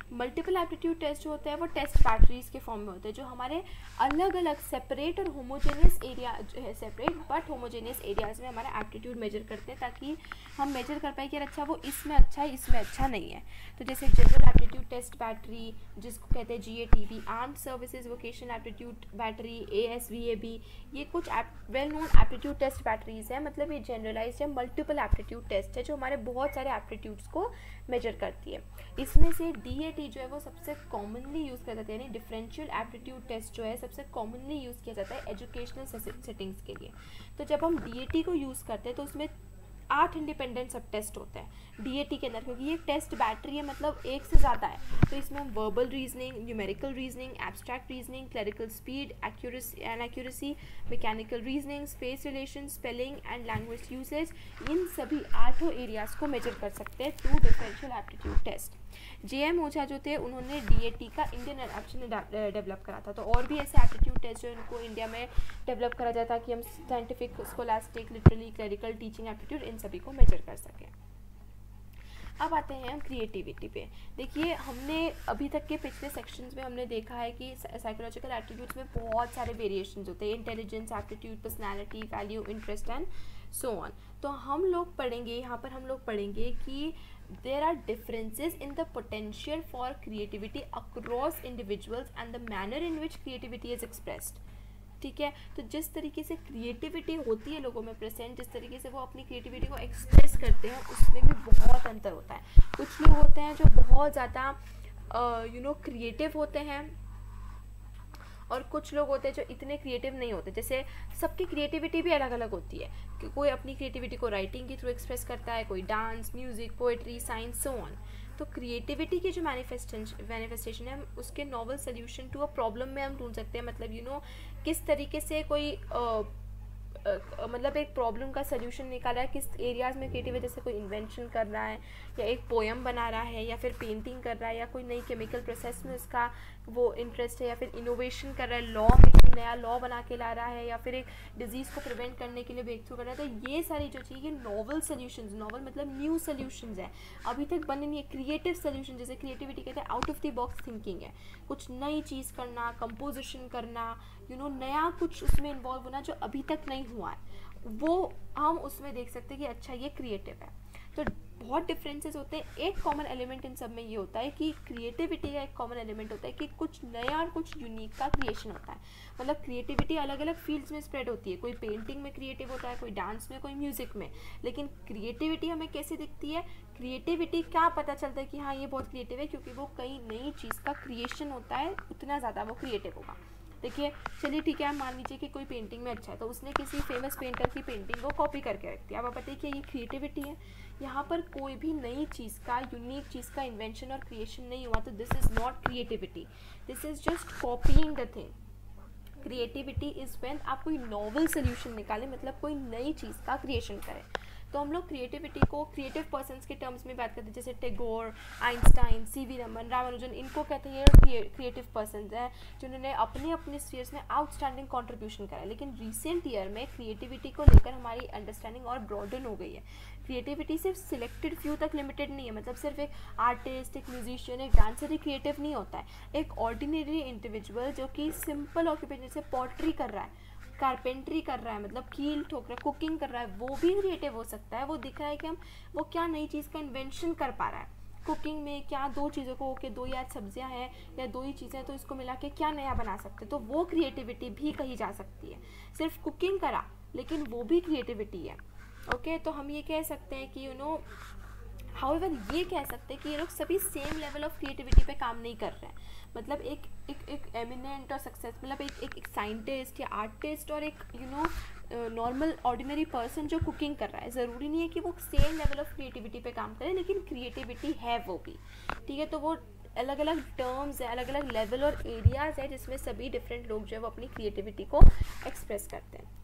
मल्टीपल एप्टीट्यूड टेस्ट जो होता है वो टेस्ट बैटरीज के फॉर्म में होते हैं, जो हमारे अलग अलग सेपरेट और होमोजेनियस एरिया जो है, सेपरेट बट होमोजेनियस एरियाज में हमारा एप्टीट्यूड मेजर करते हैं, ताकि हम मेजर कर पाए कि अच्छा वो इसमें अच्छा है, इसमें अच्छा नहीं है। तो जैसे जनरल एप्टीट्यूड टेस्ट बैटरी जिसको कहते हैं GATB, armed services vocational aptitude battery, ASVAB, ये कुछ well known aptitude test batteries है। मतलब ये जनरलाइज्ड या मल्टीपल एप्टीट्यूड टेस्ट है जो हमारे बहुत सारे एप्टीट्यूड्स को मेजर करती है। इसमें से DAT जो है वो सबसे कॉमनली यूज़ किया जाता है, यानी डिफरेंशियल एप्टीट्यूड टेस्ट जो है सबसे कॉमनली यूज़ किया जाता है एजुकेशनल सेटिंग्स के लिए। तो जब हम DAT को यूज़ करते हैं तो उसमें 8 इंडिपेंडेंट सब टेस्ट होते हैं DAT के अंदर, क्योंकि ये टेस्ट बैटरी है, मतलब एक से ज़्यादा है। तो इसमें हम verbal reasoning, numerical reasoning, abstract reasoning, clerical speed, accuracy, mechanical reasoning, space relation, spelling and language usage, इन सभी 8 एरियाज़ को मेजर कर सकते हैं through differential aptitude test. JM Ojha जो थे उन्होंने DAT का इंडियन एडप्शन डेवलप करा था। तो और भी ऐसे एप्टीट्यूड टेस्ट जो इनको इंडिया में डेवलप करा जाता कि हम scientific, scholastic, literally, clerical, teaching aptitude, इन सभी को मेजर कर सकें। अब आते हैं हम क्रिएटिविटी पे। देखिए हमने अभी तक के पिछले सेक्शंस में हमने देखा है कि साइकोलॉजिकल एट्रीब्यूट्स में बहुत सारे वेरिएशंस होते हैं, intelligence, aptitude, personality, value, interest and so on. तो हम लोग पढ़ेंगे यहाँ पर, हम लोग पढ़ेंगे कि there are differences in the potential for creativity across individuals and the manner in which creativity is expressed। ठीक है, तो जिस तरीके से क्रिएटिविटी होती है लोगों में प्रेजेंट, जिस तरीके से वो अपनी क्रिएटिविटी को एक्सप्रेस करते हैं, उसमें भी बहुत अंतर होता है। कुछ लोग होते हैं जो बहुत ज़्यादा क्रिएटिव होते हैं, और कुछ लोग होते हैं जो इतने क्रिएटिव नहीं होते। जैसे सबकी क्रिएटिविटी भी अलग अलग होती है, कि कोई अपनी क्रिएटिविटी को राइटिंग के थ्रू एक्सप्रेस करता है, कोई dance, music, poetry, science, so on. तो क्रिएटिविटी की जो मैनिफेस्टेशन है, उसके novel solution to a problem में हम ढूंढ सकते हैं। मतलब किस तरीके से कोई मतलब एक प्रॉब्लम का सोल्यूशन निकाला है, किस एरियाज़ में क्रिएटिव है, जैसे कोई इन्वेंशन कर रहा है, या एक पोएम बना रहा है, या फिर पेंटिंग कर रहा है, या कोई नई केमिकल प्रोसेस में उसका वो इंटरेस्ट है, या फिर इनोवेशन कर रहा है, लॉ में कोई नया लॉ बना के ला रहा है, या फिर एक डिजीज़ को प्रिवेंट करने के लिए ब्रेक थ्रू कर रहा है। तो ये सारी जो चीज़, ये नॉवल सोल्यूशंस, नॉवल मतलब न्यू सोल्यूशंस है, अभी तक बने नहीं है। क्रिएटिव सोल्यूशन, जैसे क्रिएटिविटी कहते हैं, out of the box thinking है, कुछ नई चीज़ करना, कंपोजिशन करना, नया कुछ उसमें इन्वॉल्व होना जो अभी तक नहीं हुआ है, वो हम उसमें देख सकते हैं कि अच्छा ये क्रिएटिव है। तो बहुत डिफरेंसेस होते हैं। एक कॉमन एलिमेंट इन सब में ये होता है कि क्रिएटिविटी का एक कॉमन एलिमेंट होता है कि कुछ नया और कुछ यूनिक का क्रिएशन होता है। मतलब क्रिएटिविटी अलग अलग फील्ड्स में स्प्रेड होती है, कोई पेंटिंग में क्रिएटिव होता है, कोई डांस में, कोई म्यूजिक में। लेकिन क्रिएटिविटी हमें कैसे दिखती है, क्रिएटिविटी क्या पता चलता है कि हाँ ये बहुत क्रिएटिव है, क्योंकि वो कई नई चीज़ का क्रिएशन होता है, उतना ज़्यादा वो क्रिएटिव होगा। देखिए चलिए ठीक है, हम मान लीजिए कि कोई पेंटिंग में अच्छा है, तो उसने किसी फेमस पेंटर की पेंटिंग को कॉपी करके रख दिया। अब आप बताइए कि ये क्रिएटिविटी है। यहाँ पर कोई भी नई चीज़ का, यूनिक चीज़ का इन्वेंशन और क्रिएशन नहीं हुआ, तो this is not creativity, this is just copying the thing. Creativity is when आप कोई नॉवल सोल्यूशन निकालें, मतलब कोई नई चीज़ का क्रिएशन करें। तो हम लोग क्रिएटिविटी को क्रिएटिव पर्सन्स के टर्म्स में बात करते हैं, जैसे टैगोर, आइंस्टाइन, सीवी रमन, रामानुजन, इनको कहते हैं क्रिएटिव पर्सन्स हैं जिन्होंने अपने अपने स्फीयर्स में आउटस्टैंडिंग कंट्रीब्यूशन करा है। लेकिन रिसेंट ईयर में क्रिएटिविटी को लेकर हमारी अंडरस्टैंडिंग और ब्रॉडन हो गई है। क्रिएटिविटी सिर्फ सिलेक्टेड फ्यू तक लिमिटेड नहीं है, मतलब सिर्फ एक आर्टिस्ट, एक म्यूजिशियन, एक डांसर ही क्रिएटिव नहीं होता है। एक ऑर्डिनरी इंडिविजुअल जो कि सिंपल ऑक्यूपेशन, जैसे पॉटरी कर रहा है, कारपेंट्री कर रहा है, मतलब कील ठोक रहा है, कुकिंग कर रहा है, वो भी क्रिएटिव हो सकता है। वो दिख रहा है कि वो क्या नई चीज़ का इन्वेंशन कर पा रहा है। कुकिंग में क्या दो चीज़ों को, ओके दो या सब्जियां हैं या दो ही चीज़ें हैं, तो इसको मिला के क्या नया बना सकते हैं, तो वो क्रिएटिविटी भी कही जा सकती है। सिर्फ कुकिंग करा लेकिन वो भी क्रिएटिविटी है। ओके, तो हम ये कह सकते हैं कि हाउएवर ये कह सकते हैं कि ये लोग सभी सेम लेवल ऑफ क्रिएटिविटी पे काम नहीं कर रहे हैं। मतलब एक एमिनेंट और सक्सेस, मतलब एक साइंटिस्ट या आर्टिस्ट और एक नॉर्मल ऑर्डिनरी पर्सन जो कुकिंग कर रहा है, ज़रूरी नहीं है कि वो सेम लेवल ऑफ क्रिएटिविटी पे काम करे, लेकिन क्रिएटिविटी है वो भी। ठीक है, तो वो अलग अलग टर्म्स है, अलग अलग लेवल और एरियाज़ है जिसमें सभी डिफरेंट लोग जो है वो अपनी क्रिएटिविटी को एक्सप्रेस करते हैं।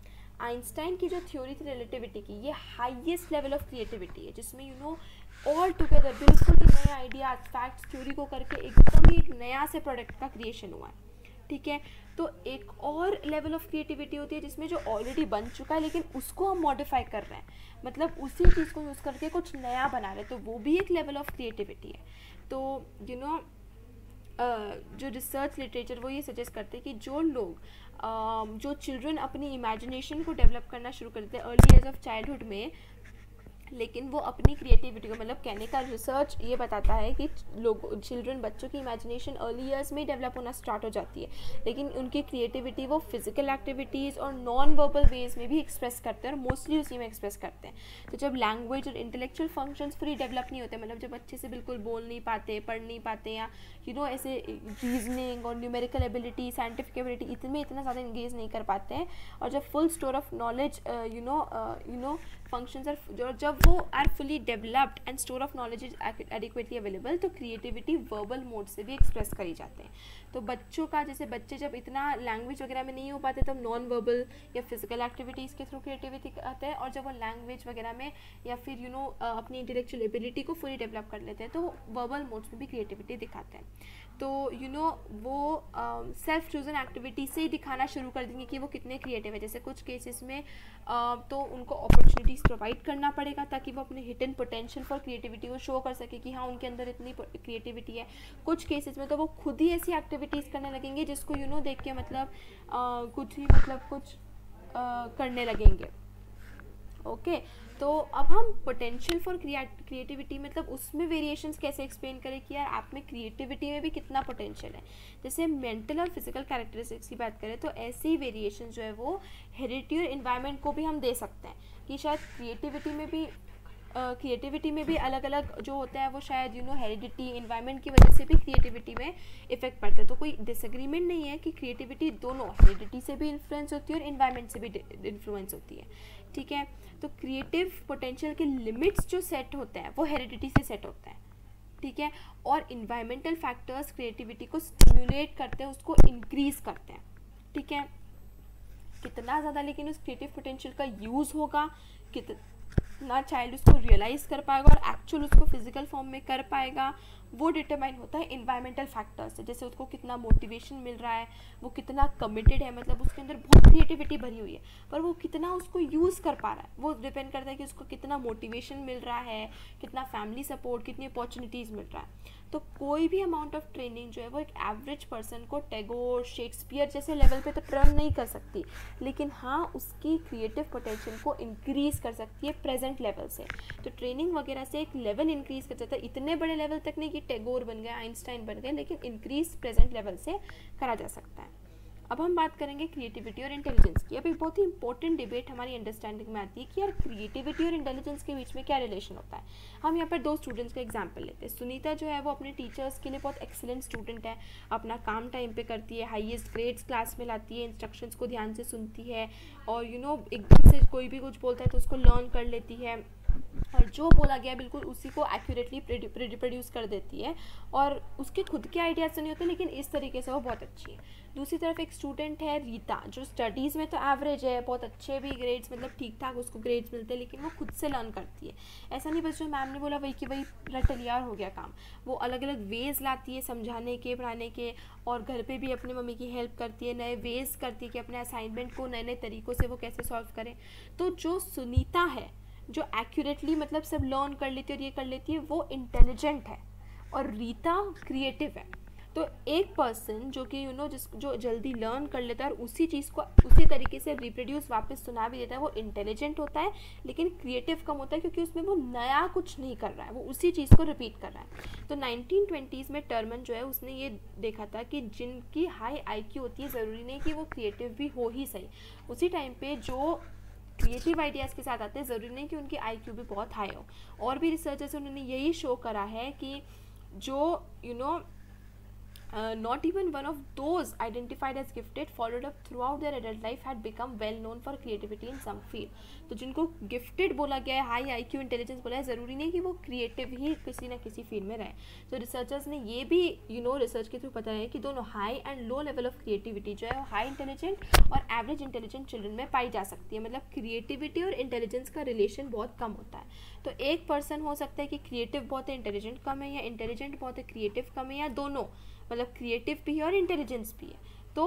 आइंस्टाइन की जो थ्योरी थी रिलेटिविटी की, ये हाईएस्ट लेवल ऑफ क्रिएटिविटी है, जिसमें ऑल टुगेदर बिल्कुल ही नए आइडियाज, फैक्ट्स, थ्योरी को करके एकदम ही एक नया से प्रोडक्ट का क्रिएशन हुआ है। ठीक है, तो एक और लेवल ऑफ क्रिएटिविटी होती है जिसमें जो ऑलरेडी बन चुका है लेकिन उसको हम मॉडिफाई कर रहे हैं, मतलब उसी चीज़ को यूज़ करके कुछ नया बना रहे हैं, तो वो भी एक लेवल ऑफ क्रिएटिविटी है। तो जो रिसर्च लिटरेचर वो ये सजेस्ट करते हैं कि जो लोग जो चिल्ड्रन अपनी इमेजिनेशन को डेवलप करना शुरू करते हैं अर्ली एज ऑफ चाइल्डहुड में, लेकिन वो अपनी क्रिएटिविटी को, मतलब कहने का रिसर्च ये बताता है कि चिल्ड्रन, बच्चों की इमेजिनेशन अर्ली ईयर्स में डेवलप होना स्टार्ट हो जाती है, लेकिन उनकी क्रिएटिविटी वो फिजिकल एक्टिविटीज़ और नॉन वर्बल वेज में भी एक्सप्रेस करते हैं और मोस्टली उसी में एक्सप्रेस करते हैं। तो जब लैंग्वेज और इंटेलेक्चुअल फंक्शंस पूरी डेवलप नहीं होते, मतलब जब अच्छे से बिल्कुल बोल नहीं पाते, पढ़ नहीं पाते, या ऐसे रीजनिंग और न्यूमेरिकल एबिलिटी, साइंटिफिक एबिलिटी इतना ज़्यादा इंगेज नहीं कर पाते हैं, और जब full store of knowledge functions are, जब वो are fully developed and store of knowledge is adequately available, तो क्रिएटिविटी वर्बल मोड से भी एक्सप्रेस करी जाते हैं। तो बच्चों का, जैसे बच्चे जब इतना लैंग्वेज वगैरह में नहीं हो पाते तब नॉन वर्बल या फिजिकल एक्टिविटीज़ के थ्रू क्रिएटिविटी आते हैं, और जब वो लैंग्वेज वगैरह में या फिर अपनी इंटेलेक्चुअल एबिलिटी को फुली डेवलप कर लेते हैं तो वर्बल मोड्स में भी क्रिएटिविटी दिखाते हैं। तो वो सेल्फ चूजन एक्टिविटी से ही दिखाना शुरू कर देंगे कि वो कितने क्रिएटिव है। जैसे कुछ केसेस में तो उनको अपॉर्चुनिटीज़ प्रोवाइड करना पड़ेगा ताकि वो अपने हिडन पोटेंशियल फॉर क्रिएटिविटी को शो कर सके कि हाँ उनके अंदर इतनी क्रिएटिविटी है। कुछ केसेस में तो वो खुद ही ऐसी एक्टिविटीज़ करने लगेंगे जिसको देख के मतलब कुछ करने लगेंगे। ओके तो अब हम पोटेंशियल फॉर क्रिएटिविटी मतलब उसमें वेरिएशंस कैसे एक्सप्लेन करें कि यार आप में क्रिएटिविटी में भी कितना पोटेंशियल है। जैसे मेंटल और फिजिकल कैरेक्टरिस्टिक्स की बात करें तो ऐसे ही वेरिएशन जो है वो हेरिडिटी और इन्वायरमेंट को भी हम दे सकते हैं कि शायद क्रिएटिविटी में भी अलग अलग जो होता है वो शायद हेरिडिटी इन्वायरमेंट की वजह से भी क्रिएटिविटी में इफेक्ट पड़ता है। तो कोई डिसएग्रीमेंट नहीं है कि क्रिएटिविटी दोनों हेरिडिटी से भी इन्फ्लुएंस होती है और इन्वायरमेंट से भी इन्फ्लुएंस होती है। ठीक है, तो क्रिएटिव पोटेंशियल के लिमिट्स जो सेट होते हैं वो हेरिडिटी से सेट होता है। ठीक है, और इन्वायरमेंटल फैक्टर्स क्रिएटिविटी को स्टिम्युलेट करते हैं, उसको इंक्रीज करते हैं। ठीक है, कितना ज़्यादा लेकिन उस क्रिएटिव पोटेंशियल का यूज़ होगा, कितना चाइल्ड उसको रियलाइज़ कर पाएगा और एक्चुअल उसको फिजिकल फॉर्म में कर पाएगा, वो डिटरमाइन होता है इन्वायरमेंटल फैक्टर्स से। जैसे उसको कितना मोटिवेशन मिल रहा है, वो कितना कमिटेड है, मतलब उसके अंदर बहुत क्रिएटिविटी भरी हुई है पर वो कितना उसको यूज़ कर पा रहा है, वो डिपेंड करता है कि उसको कितना मोटिवेशन मिल रहा है, कितना फैमिली सपोर्ट, कितनी अपॉर्चुनिटीज़ मिल रहा है। तो कोई भी अमाउंट ऑफ ट्रेनिंग जो है वो एक एवरेज पर्सन को टैगोर, शेक्सपियर जैसे लेवल पे तो टर्न नहीं कर सकती, लेकिन हाँ उसकी क्रिएटिव पोटेंशियल को इंक्रीज कर सकती है प्रेजेंट लेवल से। तो ट्रेनिंग वगैरह से एक लेवल इंक्रीज कर सकता है, इतने बड़े लेवल तक नहीं कि टैगोर बन गया, आइंस्टाइन बन गया, लेकिन इंक्रीज प्रेजेंट लेवल से करा जा सकता है। अब हम बात करेंगे क्रिएटिविटी और इंटेलिजेंस की। अब एक बहुत ही इंपॉर्टेंट डिबेट हमारी अंडरस्टैंडिंग में आती है कि यार क्रिएटिविटी और इंटेलिजेंस के बीच में क्या रिलेशन होता है। हम यहाँ पर दो स्टूडेंट्स का एग्जांपल लेते हैं। सुनीता जो है वो अपने टीचर्स के लिए बहुत एक्सीलेंट स्टूडेंट है, अपना काम टाइम पे करती है, हाईएस्ट ग्रेड्स क्लास में लाती है, इंस्ट्रक्शंस को ध्यान से सुनती है और एकदम से कोई भी कुछ बोलता है तो उसको लर्न कर लेती है और जो बोला गया बिल्कुल उसी को एक्यूरेटली रिप्रोड्यूस कर देती है और उसके खुद के आइडियाज़ तो नहीं होते लेकिन इस तरीके से वो बहुत अच्छी है। दूसरी तरफ एक स्टूडेंट है रीता, जो स्टडीज़ में तो एवरेज है, बहुत अच्छे भी ग्रेड्स मतलब ठीक ठाक उसको ग्रेड्स मिलते हैं, लेकिन वो खुद से लर्न करती है। ऐसा नहीं बस जो मैम ने बोला वही कि वही रटलियार हो गया काम, वो अलग अलग वेज़ लाती है समझाने के, पढ़ाने के, और घर पे भी अपनी मम्मी की हेल्प करती है, नए वेज़ करती है कि अपने असाइनमेंट को नए नए तरीक़ों से वो कैसे सॉल्व करें। तो जो सुनीता है जो एक्यूरेटली मतलब सब लर्न कर लेती है और ये कर लेती है, वो इंटेलिजेंट है और रीता क्रिएटिव है। तो एक पर्सन जो कि जो जल्दी लर्न कर लेता है और उसी चीज़ को उसी तरीके से रिप्रोड्यूस वापस सुना भी देता है, वो इंटेलिजेंट होता है, लेकिन क्रिएटिव कम होता है क्योंकि उसमें वो नया कुछ नहीं कर रहा है, वो उसी चीज़ को रिपीट कर रहा है। तो 1920s में टर्मन जो है उसने ये देखा था कि जिनकी हाई IQ होती है ज़रूरी नहीं कि वो क्रिएटिव भी हो ही सही। उसी टाइम पर जो क्रिएटिव आइडियाज़ के साथ आते हैं ज़रूरी नहीं कि उनकी IQ भी बहुत हाई हो। और भी रिसर्चर्स उन्होंने यही शो करा है कि जो not even one of those identified as gifted followed up throughout their adult life had become well known for creativity in some field। तो जिनको गिफ्टेड बोला गया है, हाई IQ इंटेलिजेंस बोला है, ज़रूरी नहीं कि वो क्रिएटिव ही किसी ना किसी फील्ड में रहे। तो रिसर्चर्स ने ये भी रिसर्च के थ्रू पता है कि दोनों high and low level of creativity जो है वो हाई इंटेलिजेंट और एवरेज इंटेलिजेंट चिल्ड्रन में पाई जा सकती है। मतलब क्रिएटिविटी और इंटेलिजेंस का रिलेशन बहुत कम होता है। तो एक पर्सन हो सकता है कि क्रिएटिव बहुत है, इंटेलिजेंट कम है, या इंटेलिजेंट बहुत है, क्रिएटिव कम है, या दोनों, मतलब क्रिएटिव भी है और इंटेलिजेंस भी है। तो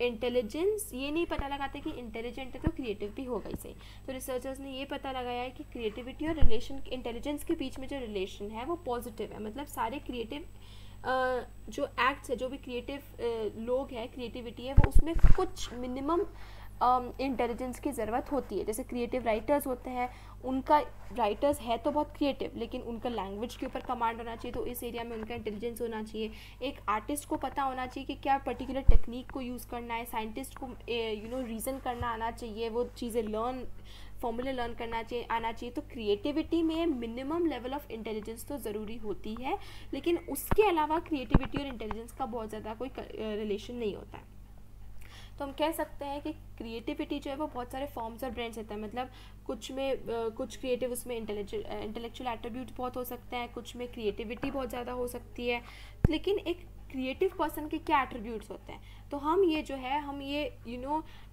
इंटेलिजेंस ये नहीं पता लगाते कि इंटेलिजेंट है तो क्रिएटिव भी होगा ही सही। तो रिसर्चर्स ने ये पता लगाया है कि क्रिएटिविटी और रिलेशन, इंटेलिजेंस के बीच में जो रिलेशन है वो पॉजिटिव है। मतलब सारे क्रिएटिव जो एक्ट्स है, जो भी क्रिएटिव लोग हैं, क्रिएटिविटी है, वो उसमें कुछ मिनिमम इंटेलिजेंस की ज़रूरत होती है। जैसे क्रिएटिव राइटर्स होते हैं, उनका राइटर्स है तो बहुत क्रिएटिव, लेकिन उनका लैंग्वेज के ऊपर कमांड होना चाहिए, तो इस एरिया में उनका इंटेलिजेंस होना चाहिए। एक आर्टिस्ट को पता होना चाहिए कि क्या पर्टिकुलर टेक्निक को यूज़ करना है, साइंटिस्ट को रीज़न करना आना चाहिए, वो चीज़ें फॉर्मूले लर्न करना चाहिए, आना चाहिए। तो क्रिएटिविटी में मिनिमम लेवल ऑफ इंटेलिजेंस तो ज़रूरी होती है, लेकिन उसके अलावा क्रिएटिविटी और इंटेलिजेंस का बहुत ज़्यादा कोई रिलेशन नहीं होता है। तो हम कह सकते हैं कि क्रिएटिविटी जो है वो बहुत सारे फॉर्म्स और ब्रांड्स होता है। मतलब कुछ में कुछ क्रिएटिव उसमें इंटेलेक्चुअल एट्रीब्यूट बहुत हो सकते हैं, कुछ में क्रिएटिविटी बहुत ज़्यादा हो सकती है। लेकिन एक क्रिएटिव पर्सन के क्या एट्रीब्यूट्स होते हैं, तो हम ये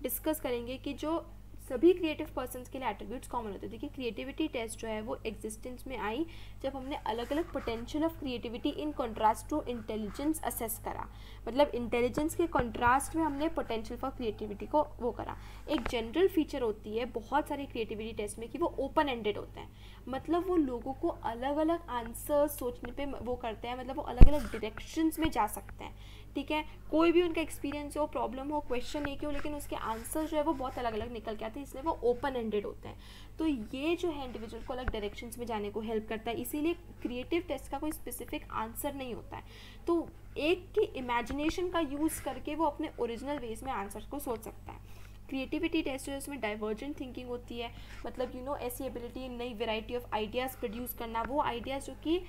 डिस्कस करेंगे कि जो सभी क्रिएटिव पर्सन्स के लिए एट्रीब्यूट्स कॉमन होते हैं। देखिए क्रिएटिविटी टेस्ट जो है वो एग्जिस्टेंस में आई जब हमने अलग अलग potential of creativity in contrast to intelligence assess करा, मतलब इंटेलिजेंस के कॉन्ट्रास्ट में हमने पोटेंशियल फॉर क्रिएटिविटी को वो करा। एक जनरल फीचर होती है बहुत सारी क्रिएटिविटी टेस्ट में कि वो ओपन एंडेड होते हैं, मतलब वो लोगों को अलग अलग आंसर सोचने पे वो करते हैं, मतलब वो अलग अलग डायरेक्शंस में जा सकते हैं, ठीक है। कोई भी उनका एक्सपीरियंस हो, प्रॉब्लम हो, क्वेश्चन एक ही हो, लेकिन उसके आंसर जो है वो बहुत अलग अलग निकल के आते हैं, इसलिए वो ओपन एंडेड होते हैं। तो ये जो है इंडिविजुअल को अलग डायरेक्शंस में जाने को हेल्प करता है, इसीलिए क्रिएटिव टेस्ट का कोई स्पेसिफिक आंसर नहीं होता है। तो एक की इमेजिनेशन का यूज़ करके वो अपने ओरिजिनल वेज में आंसर को सोच सकता है। क्रिएटिविटी टेस्ट जो है उसमें डाइवर्जेंट थिंकिंग होती है, मतलब ऐसी एबिलिटी नई वेराइटी ऑफ आइडियाज़ प्रोड्यूस करना, वो आइडियाज़ जो कि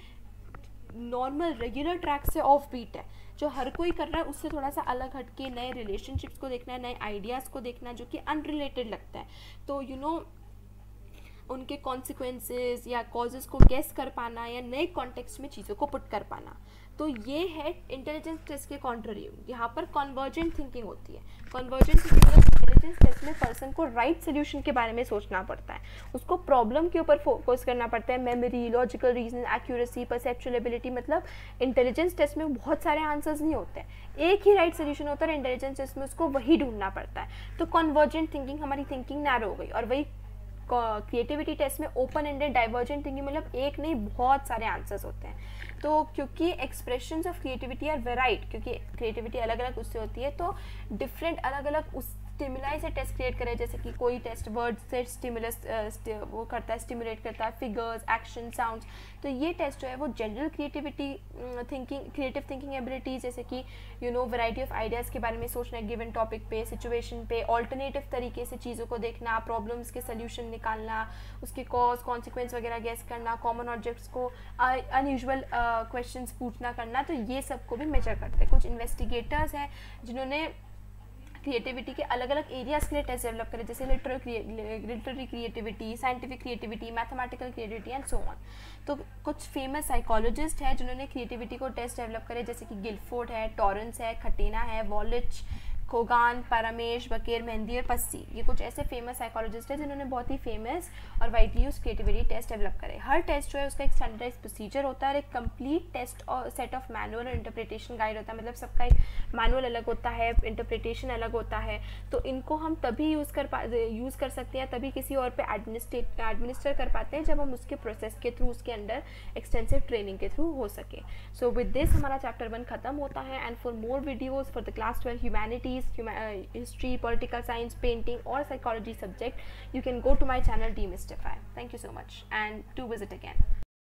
नॉर्मल रेगुलर ट्रैक से ऑफ बीट है, जो हर कोई कर रहा है उससे थोड़ा सा अलग हटके नए रिलेशनशिप्स को देखना है, नए आइडियाज़ को देखना है जो कि अनरिलेटेड लगता है। तो उनके कॉन्सिक्वेंसेस या कॉजेज़ को गेस कर पाना या नए कॉन्टेक्स्ट में चीज़ों को पुट कर पाना। तो ये है इंटेलिजेंस टेस्ट के कॉन्ट्ररी, यहाँ पर कन्वर्जेंट थिंकिंग होती है। कन्वर्जेंट थिंकिंग मतलब इंटेलिजेंस टेस्ट में पर्सन को राइट सोल्यूशन के बारे में सोचना पड़ता है, उसको प्रॉब्लम के ऊपर फोकस करना पड़ता है, memory, logical reason, accuracy, perceptual ability, मतलब इंटेलिजेंस टेस्ट में बहुत सारे आंसर्स नहीं होते हैं, एक ही राइट सोल्यूशन होता है, इंटेलिजेंस टेस्ट में उसको वही ढूंढना पड़ता है। तो कन्वर्जेंट थिंकिंग, हमारी थिंकिंग नैरो हो गई, और वही क्रिएटिविटी टेस्ट में ओपन एंडेड डाइवर्जेंट थिंकिंग, मतलब एक नहीं बहुत सारे आंसर्स होते हैं। तो क्योंकि expressions of creativity are varied, क्योंकि क्रिएटिविटी अलग अलग उससे होती है, तो डिफरेंट अलग अलग उस स्टिमुलाई से टेस्ट क्रिएट करें, जैसे कि कोई टेस्ट वर्ड से स्टिमुलस वो करता है, स्टिमुलेट करता है, फिगर्स, एक्शन, साउंड्स। तो ये टेस्ट जो है वो general creativity thinking, creative thinking abilities, जैसे कि वैरायटी ऑफ आइडियाज़ के बारे में सोचना, गिवन टॉपिक पे, सिचुएशन पे, ऑल्टरनेटिव तरीके से चीज़ों को देखना, प्रॉब्लम्स के सोल्यूशन निकालना, उसके कॉज कॉन्सिक्वेंस वगैरह गेस करना, कॉमन ऑब्जेक्ट्स को अनयूजुअल क्वेश्चंस पूछना करना, तो ये सब को भी मेजर करते हैं। कुछ इन्वेस्टिगेटर्स हैं जिन्होंने क्रिएटिविटी के अलग अलग एरियाज़ के लिए टेस्ट डेवलप करे, जैसे literary creativity, scientific creativity, mathematical creativity and so on. तो कुछ फेमस साइकोलॉजिस्ट हैं जिन्होंने क्रिएटिविटी को टेस्ट डेवलप करे, जैसे कि गिलफोर्ड है, टॉरेंस है, खटेना है, वॉलिच, खोगान, परमेश, बकेर, मेहंदी और पस्सी, ये कुछ ऐसे फेमस साइकोलॉजिस्ट हैं जिन्होंने बहुत ही फेमस और widely use creativity test develop करे। हर टेस्ट जो है उसका एक स्टैंडर्डाइज प्रोसीजर होता है और एक कंप्लीट टेस्ट और सेट ऑफ मैनुअल और इंटरप्रिटेशन गाइड होता है, मतलब सबका एक मैनुअल अलग होता है, इंटरप्रिटेशन अलग होता है। तो इनको हम तभी यूज़ कर सकते हैं, तभी किसी और पे एडमिनिस्टर कर पाते हैं जब हम उसके प्रोसेस के थ्रू, उसके अंडर एक्सटेंसिव ट्रेनिंग के थ्रू हो सके। सो विद दिस हमारा चैप्टर 1 खत्म होता है। And for more videos for the class 12 humanities, history, political science, painting or psychology subject, you can go to my channel Demystify. Thank you so much and do visit again.